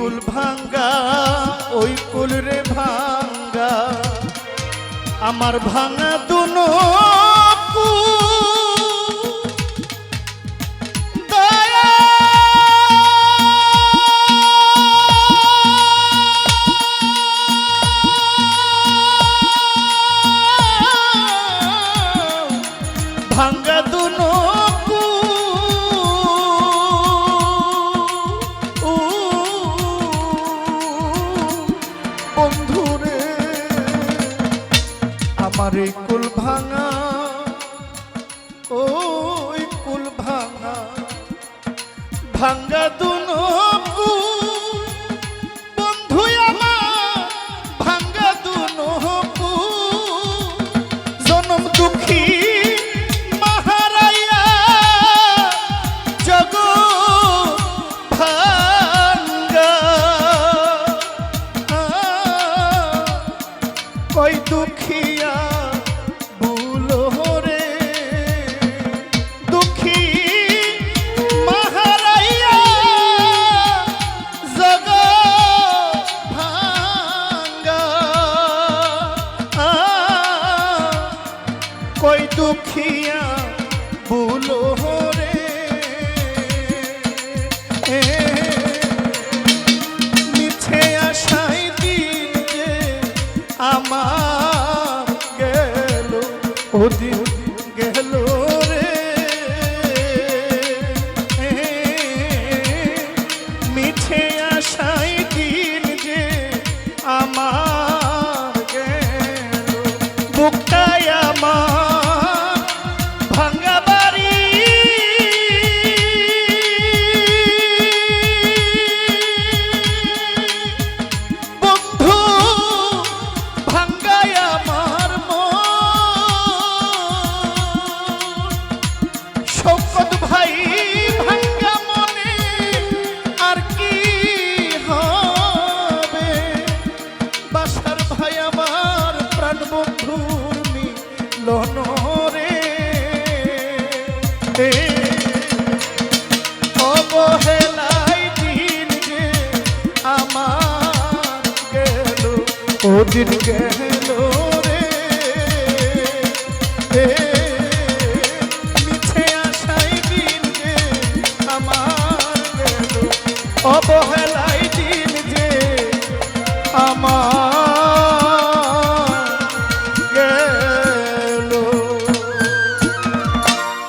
কুল ভাঙ্গা ওই কুল রে ভাঙ্গা আমার ভাঙা দুনো ভাঙ্গা দুনো বন্ধুরে আমার এই কুল ভাঙা ওই কুল ভাঙা ভাঙ্গা দুনো বন্ধু আমার ভাঙ্গা দুনো জনম দুঃখী কই দুঃখিয়া ভুলো রে দুঃখী মাহারাইয়া জগ ভাঙ্গা কই দুঃখিয়া ভুলো রে মিছে আশাই দিন যে আমার গেল ওদিন গেল রে মিছে আশাই দিন যে আমার গেল বুকটায় আমার ভাঙ্গা বাড়ি বন্ধু ভাঙ্গায় আমার শৌকত ভাই ভাঙ্গা মনে আর কি হবে বাসার ভাই আমার প্রাণ বন্ধুর মিলন রে অবহেলাই দিন যে আমার গেল ওদিন গেল রে মিছে আশাই দিন যে আমার গেল অবহেলা